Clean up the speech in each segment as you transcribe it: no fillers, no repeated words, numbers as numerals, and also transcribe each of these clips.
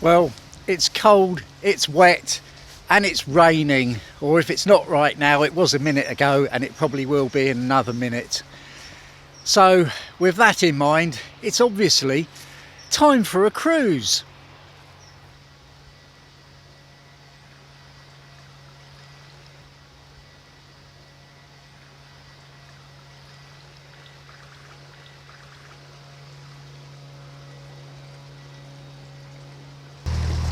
Well, it's cold, it's wet and it's raining, or if it's not right now, it was a minute ago and it probably will be in another minute. So with that in mind, it's obviously time for a cruise.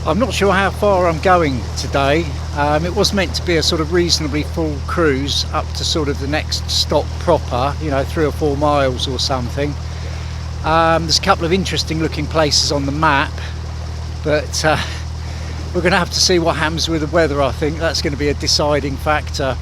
I'm not sure how far I'm going today. It was meant to be a sort of reasonably full cruise up to sort of the next stop proper, you know, 3 or 4 miles or something. There's a couple of interesting looking places on the map, but we're going to have to see what happens with the weather. I think that's going to be a deciding factor.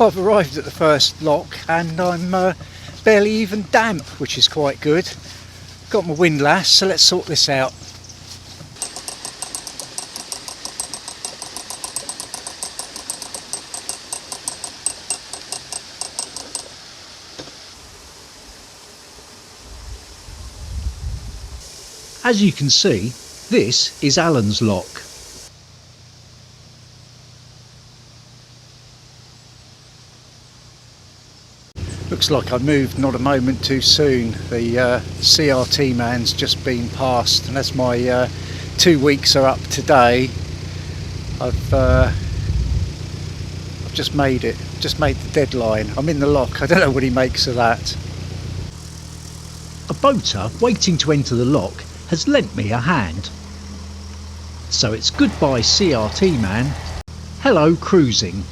I've arrived at the first lock and I'm barely even damp, which is quite good. Got my windlass, so let's sort this out. As you can see, this is Alan's lock. Looks like I moved not a moment too soon. The CRT man's just been passed, and as my 2 weeks are up today, I've just made it. Just made the deadline. I'm in the lock. I don't know what he makes of that. A boater waiting to enter the lock has lent me a hand. So it's goodbye CRT man, hello cruising.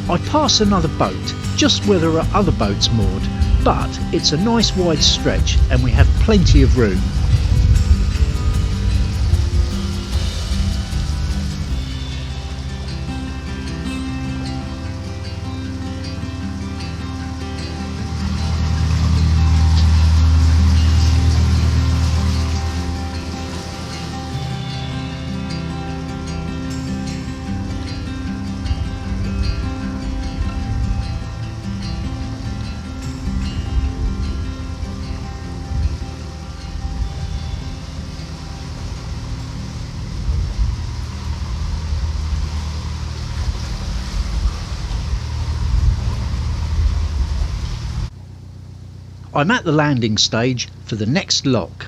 I pass another boat just where there are other boats moored, but it's a nice wide stretch and we have plenty of room. I'm at the landing stage for the next lock.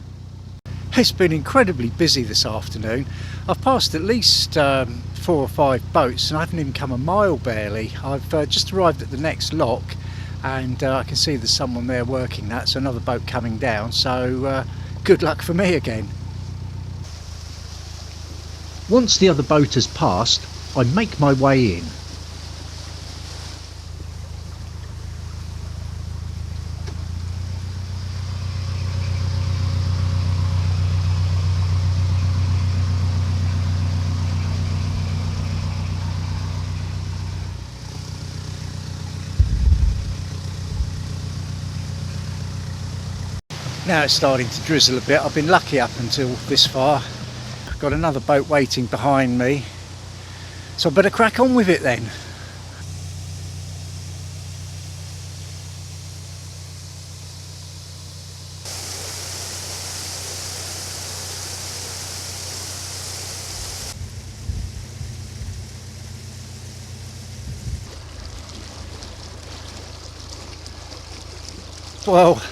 It's been incredibly busy this afternoon. I've passed at least 4 or 5 boats and I haven't even come a mile barely. I've just arrived at the next lock and I can see there's someone there working that, so another boat coming down, so good luck for me again. Once the other boat has passed, I make my way in. Now it's starting to drizzle a bit. I've been lucky up until this far. I've got another boat waiting behind me, so I better crack on with it then. Well,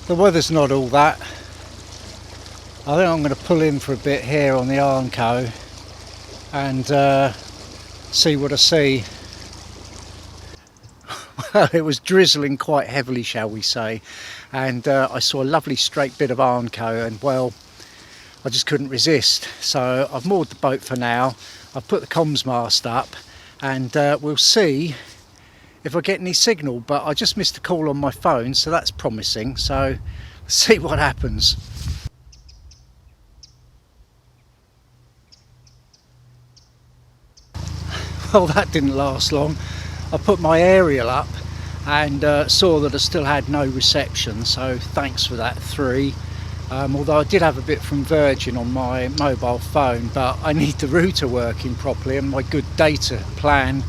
the weather's not all that. I think I'm going to pull in for a bit here on the Arnco and see what I see. Well, it was drizzling quite heavily, shall we say, and I saw a lovely straight bit of Arnco, and well, I just couldn't resist. So I've moored the boat for now. I've put the comms mast up, and we'll see if I get any signal. But I just missed a call on my phone, so that's promising. So let's see what happens. Well, that didn't last long. I put my aerial up and saw that I still had no reception, so thanks for that, 3. Although I did have a bit from Virgin on my mobile phone, but I need the router working properly and my good data plan,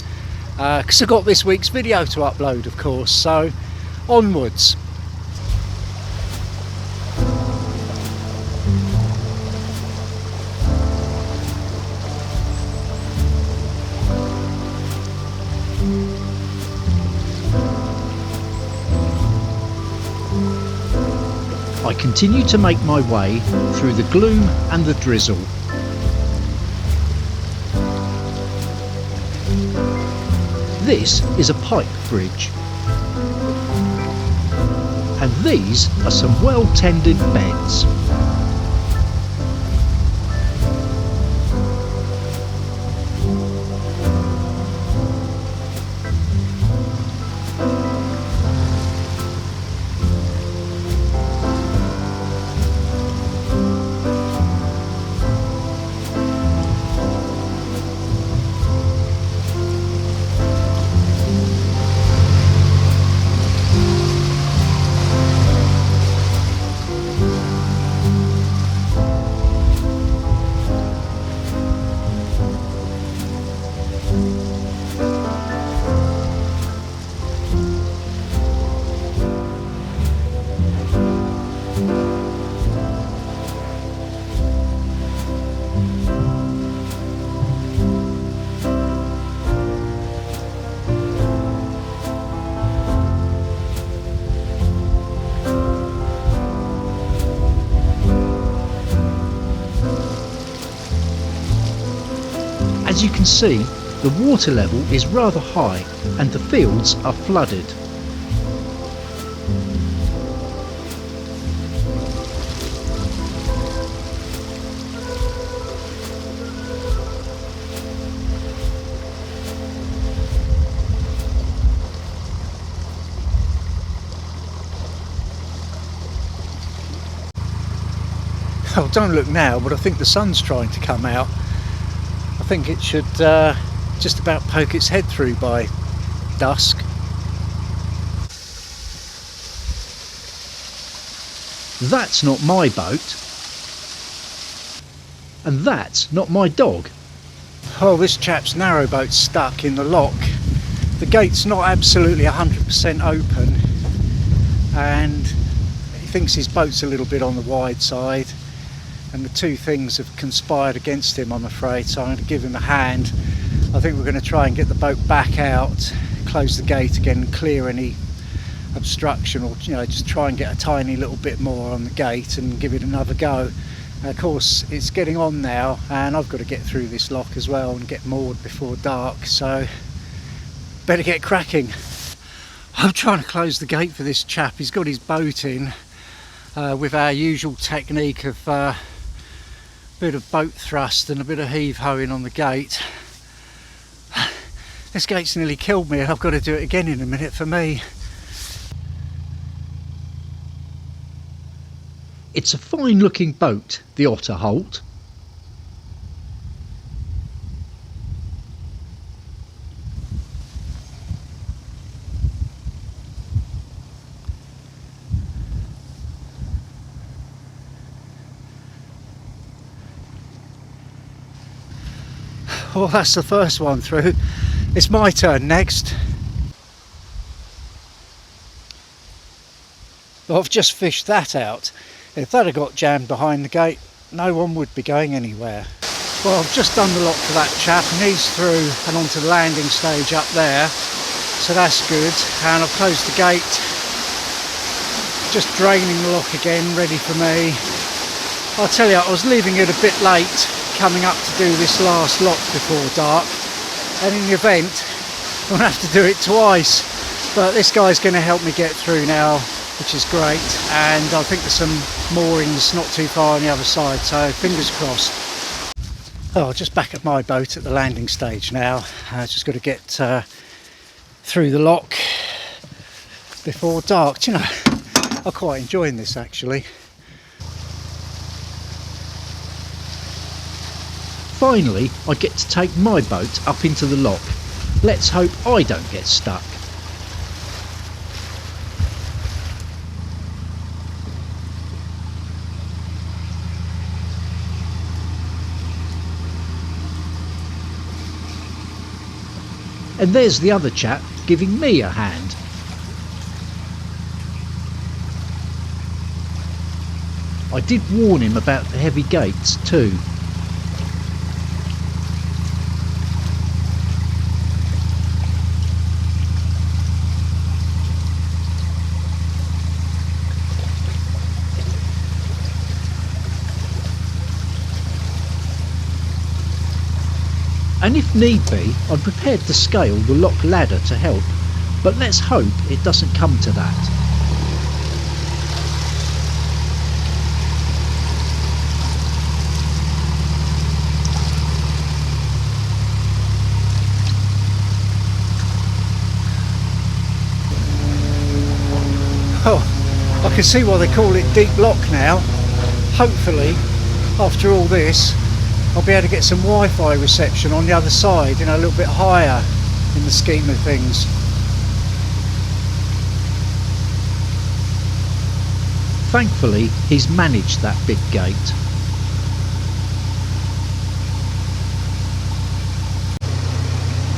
because I've got this week's video to upload, of course, so onwards. I continue to make my way through the gloom and the drizzle. This is a pipe bridge, and these are some well-tended beds. As you can see, the water level is rather high and the fields are flooded. Oh, don't look now, but I think the sun's trying to come out. I think it should just about poke its head through by dusk. That's not my boat. And that's not my dog. Oh, this chap's narrowboat's stuck in the lock. The gate's not absolutely 100% open, and he thinks his boat's a little bit on the wide side. And the two things have conspired against him, I'm afraid, so I'm going to give him a hand. I think we're going to try and get the boat back out, close the gate again, clear any obstruction, or just try and get a tiny little bit more on the gate and give it another go. Of course, it's getting on now, and I've got to get through this lock as well and get moored before dark, so better get cracking. I'm trying to close the gate for this chap. He's got his boat in with our usual technique of bit of boat thrust and a bit of heave-hoing on the gate. This gate's nearly killed me, and I've got to do it again in a minute for me. It's a fine looking boat, the Otter Holt. Well, that's the first one through. It's my turn next. I've just fished that out. If that had got jammed behind the gate, no one would be going anywhere. Well, I've just done the lock for that chap, and he's through and onto the landing stage up there, so that's good. And I've closed the gate just draining the lock again, ready for me. I'll tell you, I was leaving it a bit late coming up to do this last lock before dark, and in the event I'm going to have to do it twice, but this guy's going to help me get through now, which is great, and I think there's some moorings not too far on the other side, so fingers crossed. Oh, just back at my boat at the landing stage now. Just got to get through the lock before dark. Do you know, I'm quite enjoying this actually. Finally, I get to take my boat up into the lock. Let's hope I don't get stuck. And there's the other chap giving me a hand. I did warn him about the heavy gates too. And if need be, I'm prepared to scale the lock ladder to help, but let's hope it doesn't come to that. Oh, I can see why they call it deep lock now. Hopefully, after all this, I'll be able to get some Wi-Fi reception on the other side, you know, a little bit higher in the scheme of things. Thankfully, he's managed that big gate.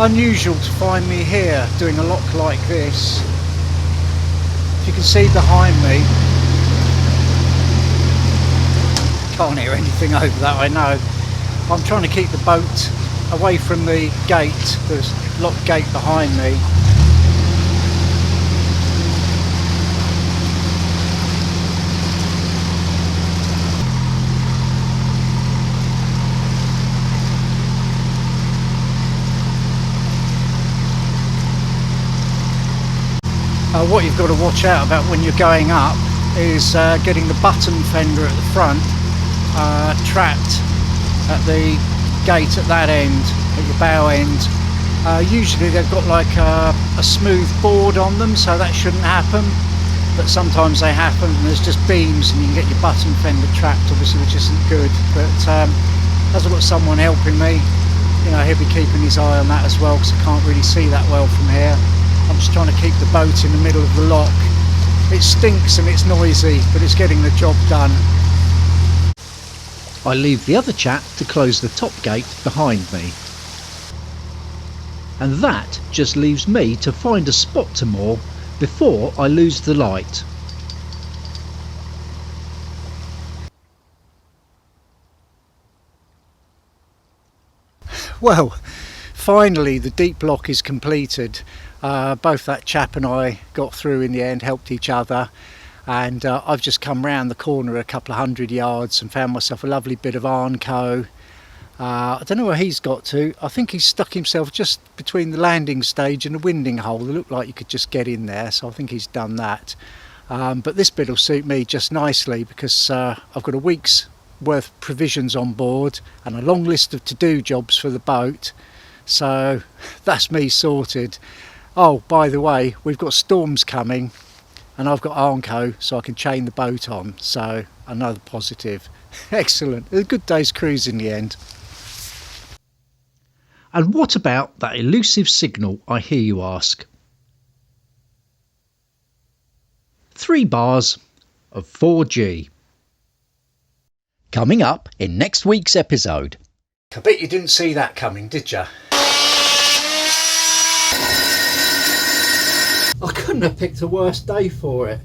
Unusual to find me here doing a lock like this. If you can see behind me, can't hear anything over that, I know. I'm trying to keep the boat away from the gate, the lock gate behind me. What you've got to watch out about when you're going up is getting the button fender at the front trapped at the gate at that end, at your bow end. Usually they've got like a smooth board on them, so that shouldn't happen, but sometimes they happen and there's just beams and you can get your button fender trapped, obviously, which isn't good. But as I've got someone helping me, you know, he'll be keeping his eye on that as well, because I can't really see that well from here. I'm just trying to keep the boat in the middle of the lock. It stinks and it's noisy, but it's getting the job done. I leave the other chap to close the top gate behind me. And that just leaves me to find a spot to moor before I lose the light. Well, finally the deep lock is completed. Both that chap and I got through in the end, helped each other, and I've just come round the corner a couple of 100 yards and found myself a lovely bit of Arnco. I don't know where he's got to. I think he's stuck himself just between the landing stage and the winding hole. It looked like you could just get in there, so I think he's done that. But this bit will suit me just nicely, because I've got a week's worth of provisions on board and a long list of to-do jobs for the boat, so that's me sorted. Oh, by the way, we've got storms coming and I've got Arnco, so I can chain the boat on, so another positive. Excellent. A good day's cruise in the end. And what about that elusive signal, I hear you ask? 3 bars of 4G. Coming up in next week's episode. I bet you didn't see that coming, did you? I couldn't have picked a worse day for it.